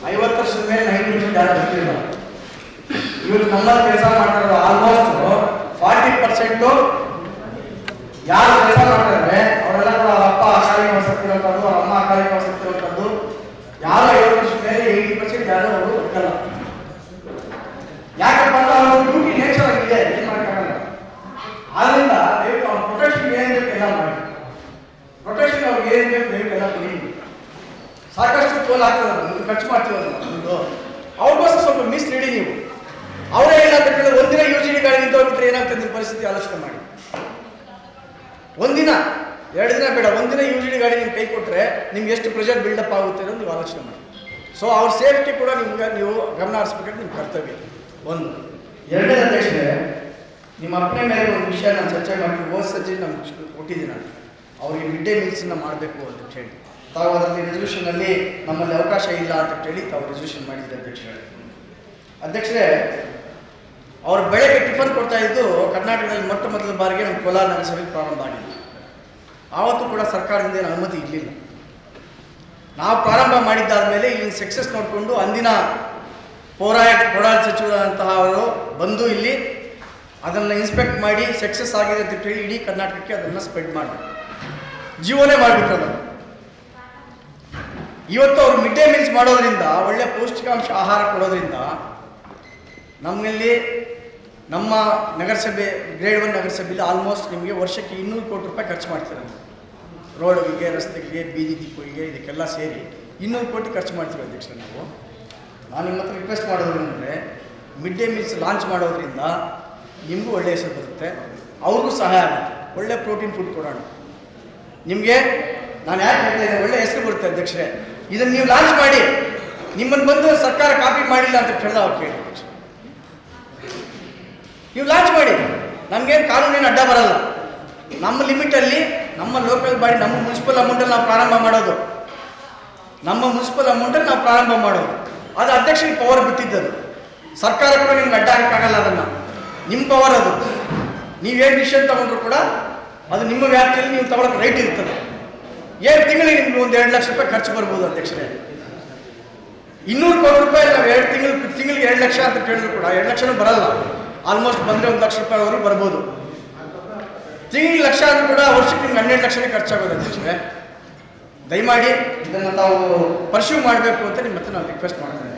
50 ವರ್ಷದ ಮೇಲೆ 90% ಯಾರು ಬರ್ತಿಲ್ಲ. ಇವರು ನಮ್ಮಲ್ಲಿ ಕೆಲಸ ಮಾಡ್ತಾರೆ ಆಲ್ಮೋಸ್ಟ್ 40% ಯಾರು ಕೆಲಸ ಮಾಡ್ತಾರೆ ಅವರೆಲ್ಲ ಕೂಡ ಅಪ್ಪ ಅಕಾಲಿ ವಸತಿರೋಂಥದ್ದು, ಅಮ್ಮ ಅಕಾಲಿ ವಸತಿರೋಂಥದ್ದು. ಯಾರು 50 ವರ್ಷದ ಮೇಲೆ 80% ಯಾರು ಅವರು ಒಕ್ಕಲ್ಲ. ಯಾಕಪ್ಪ ಅಂದ್ರೆ ಅವ್ರ ಡ್ಯೂಟಿ ನೇಚರ್ ಆಗಿದೆ, ಏನು ಮಾಡೋಕ್ಕಾಗಲ್ಲ. ಆದ್ರಿಂದ ದಯವಿಟ್ಟು ಅವ್ರ ಪ್ರೊಟೆಕ್ಷನ್ ಏನ್ ಬೇಕು ಎಲ್ಲ ಮಾಡಿ. ಪ್ರೊಟೆಕ್ಷನ್ ಅವ್ರಿಗೆ ಏನ್ ಬೇಕು ದಯವಿಟ್ಟು ಎಲ್ಲ ಕೊಡಿ. ಸಾಕಷ್ಟು ಟೋಲ್ ಆಗ್ತದಲ್ಲ, ನೀವು ಖರ್ಚು ಮಾಡ್ತೀವಲ್ಲ ಒಂದು ಅವ್ರಿಗೋಸ್ಕರ ಸ್ವಲ್ಪ ಮಿಸ್ಲೀಡಿ ನೀವು. ಅವರೇ ಏನಂತ ಕೇಳಿದ್ರೆ ಒಂದಿನ UGD ಗಾಡಿ ನಿಂತೋಗ್ಬಿಟ್ರೆ ಏನಾಗ್ತದೆ ನಿಮ್ಮ ಪರಿಸ್ಥಿತಿ ಆಲೋಚನೆ ಮಾಡಿ. ಒಂದಿನ 2 ದಿನ ಬೇಡ, ಒಂದಿನ UGD ಗಾಡಿ ನೀವು ಕೈ ಕೊಟ್ಟರೆ ನಿಮ್ಗೆ ಎಷ್ಟು ಪ್ರೆಷರ್ ಬಿಲ್ಡಪ್ ಆಗುತ್ತೆ ಅನ್ನೋದು ನೀವು ಆಲೋಚನೆ ಮಾಡಿ. ಸೊ ಅವ್ರ ಸೇಫ್ಟಿ ಕೂಡ ನಿಮ್ಗೆ ನೀವು ಗಮನ ಹರಿಸ್ಬೇಕಾದ್ರೆ ನಿಮ್ಮ ಕರ್ತವ್ಯ. ಒಂದು ಎರಡನೇ ಅಧ್ಯಕ್ಷರೇ, ನಿಮ್ಮ ಅಪ್ಪನೇ ಮೇಲೆ ಒಂದು ವಿಷಯ ನಾನು ಚರ್ಚೆ ಮಾಡ್ತೀನಿ. ಹೋದ ಸಜ್ಜೆ ನಮ್ಗೆ ಕೊಟ್ಟಿದ್ದೀನಿ ನಾನು, ಅವ್ರಿಗೆ ಮಿಡ್ ಡೇ ಮೀಲ್ಸನ್ನು ಮಾಡಬೇಕು ಅಂತ ಹೇಳಿ. ತಾವು ಅದರಲ್ಲಿ ರೆಸಲ್ಯೂಷನಲ್ಲಿ ನಮ್ಮಲ್ಲಿ ಅವಕಾಶ ಇಲ್ಲ ಅಂತ ಹೇಳಿ ತಾವು ರೆಸಲ್ಯೂಷನ್ ಮಾಡಿದ್ರಿ ಅಧ್ಯಕ್ಷರೇ. ಅವ್ರು ಬೆಳಗ್ಗೆ ಟಿಫನ್ ಕೊಡ್ತಾ ಇದ್ದು ಕರ್ನಾಟಕದಲ್ಲಿ ಮೊಟ್ಟ ಮೊದಲ ಬಾರಿಗೆ ನಮ್ಮ ಕೋಲಾರ ನಗರಸಭೆಗೆ ಪ್ರಾರಂಭ ಆಗಿದೆ. ಆವತ್ತೂ ಕೂಡ ಸರ್ಕಾರದಿಂದ ಏನು ಅನುಮತಿ ಇರಲಿಲ್ಲ. ನಾವು ಪ್ರಾರಂಭ ಮಾಡಿದ್ದಾದಮೇಲೆ ಇಲ್ಲಿ ಸಕ್ಸಸ್ ನೋಡಿಕೊಂಡು ಅಂದಿನ ಪೌರಾಡಳಿತ ಸಚಿವರಾದಂತಹ ಅವರು ಬಂದು ಇಲ್ಲಿ ಅದನ್ನು ಇನ್ಸ್ಪೆಕ್ಟ್ ಮಾಡಿ ಸಕ್ಸಸ್ ಆಗಿದೆ ಅಂತ ಹೇಳಿ ಇಡೀ ಕರ್ನಾಟಕಕ್ಕೆ ಅದನ್ನು ಸ್ಪ್ರೆಡ್ ಮಾಡಬೇಕು, ಜೀವನೇ ಮಾಡಿಬಿಟ್ರು ಅದನ್ನು. ಇವತ್ತು ಅವರು ಮಿಡ್ ಡೇ ಮೀಲ್ಸ್ ಮಾಡೋದ್ರಿಂದ, ಒಳ್ಳೆ ಪೌಷ್ಟಿಕಾಂಶ ಆಹಾರ ಕೊಡೋದ್ರಿಂದ ನಮ್ಮಲ್ಲಿ ನಮ್ಮ ನಗರಸಭೆ ಗ್ರೇಡ್ 1 ನಗರಸಭೆಯಲ್ಲಿ ಆಲ್ಮೋಸ್ಟ್ ನಿಮಗೆ ವರ್ಷಕ್ಕೆ 200 ಕೋಟಿ ರೂಪಾಯಿ ಖರ್ಚು ಮಾಡ್ತಾರೆ. ರೋಡ್ಗಳಿಗೆ, ರಸ್ತೆಗೆ, ಬೀದಿ ದೀಪಗಳಿಗೆ ಇದಕ್ಕೆಲ್ಲ ಸೇರಿ 200 ಕೋಟಿ ಖರ್ಚು ಮಾಡ್ತೀವಿ ಅಧ್ಯಕ್ಷರೇ. ನಾನು ನಿಮ್ಮ ಹತ್ರ ರಿಕ್ವೆಸ್ಟ್ ಮಾಡೋದು ಅಂದರೆ ಮಿಡ್ ಡೇ ಮೀಲ್ಸ್ ಲಾಂಚ್ ಮಾಡೋದ್ರಿಂದ ನಿಮಗೂ ಒಳ್ಳೆಯ ಹೆಸರು ಬರುತ್ತೆ, ಅವ್ರಿಗೂ ಸಹಾಯ ಆಗುತ್ತೆ. ಒಳ್ಳೆ ಪ್ರೋಟೀನ್ ಫುಡ್ ಕೊಡೋಣ ನಿಮಗೆ. ನಾನು ಯಾಕೆ ಹೇಳ್ತಾ ಇದ್ದೀನಿ, ಒಳ್ಳೆ ಹೆಸರು ಬರುತ್ತೆ ಅಧ್ಯಕ್ಷರೇ. ಇದನ್ನು ನೀವು ಲಾಂಚ್ ಮಾಡಿ, ನಿಮ್ಮನ್ನು ಬಂದು ಸರ್ಕಾರ ಕಾಪಿ ಮಾಡಿಲ್ಲ ಅಂತ ಕೇಳಿದ ಅವ್ರು ಕೇಳಿ ಅಧ್ಯಕ್ಷ, ನೀವು ಲಾಂಚ್ ಮಾಡಿ. ನಮಗೇನು ಕಾನೂನೇನು ಅಡ್ಡ ಬರಲ್ಲ. ನಮ್ಮ ಲಿಮಿಟಲ್ಲಿ ನಮ್ಮ ಲೋಕಲ್ ಬಾಡಿ, ನಮ್ಮ ಮುನ್ಸಿಪಲ್ ಅಮೌಂಟಲ್ಲಿ ನಾವು ಪ್ರಾರಂಭ ಮಾಡೋದು, ಅದು ಅಧ್ಯಕ್ಷರಿಗೆ ಪವರ್ ಬಿಟ್ಟಿದ್ದದು. ಸರ್ಕಾರ ಕೂಡ ನಿಮ್ಗೆ ಅಡ್ಡ ಹಾಕೋಕ್ಕಾಗಲ್ಲ. ಅದನ್ನು ನಿಮ್ಮ ಪವರ್ ಅದು. ನೀವೇನು ಡಿಸಿಷನ್ ತೊಗೊಂಡ್ರು ಕೂಡ ಅದು ನಿಮ್ಮ ವ್ಯಾಪ್ತಿಯಲ್ಲಿ ನೀವು ತಗೊಳ್ಳೋಕೆ ರೈಟ್ ಇರ್ತದೆ. ತಿಂಗಳಿಗೆ ನಿಮ್ಗೆ ಒಂದು 2 ಲಕ್ಷ ರೂಪಾಯಿ ಖರ್ಚು ಬರ್ಬೋದು ಅಧ್ಯಕ್ಷರೇ. 200 ಕೋಟಿ ರೂಪಾಯಿ ನಾವು ತಿಂಗಳಿಗೆ 2 ಲಕ್ಷ ಅಂತ ಕೇಳಿದ್ರು ಕೂಡ 2 ಲಕ್ಷನೂ ಬರಲ್ಲ. ಆಲ್ಮೋಸ್ಟ್ ಬಂದರೆ 1 ಲಕ್ಷ ರೂಪಾಯಿವರೆಗೂ ಬರ್ಬೋದು. ತಿಂಗಳಿಗೆ 1 ಲಕ್ಷ ಆದರೂ ಕೂಡ ವರ್ಷಕ್ಕೆ ನಿಮ್ಗೆ 12 ಲಕ್ಷನೇ ಖರ್ಚಾಗೋದು ಅಧ್ಯಕ್ಷರೇ. ದಯಮಾಡಿ ಇದನ್ನು ತಾವು ಪರ್ಸ್ಯೂ ಮಾಡಬೇಕು ಅಂತ ನಿಮ್ಮ ಹತ್ರ ನಾವು ರಿಕ್ವೆಸ್ಟ್ ಮಾಡ್ತೇನೆ.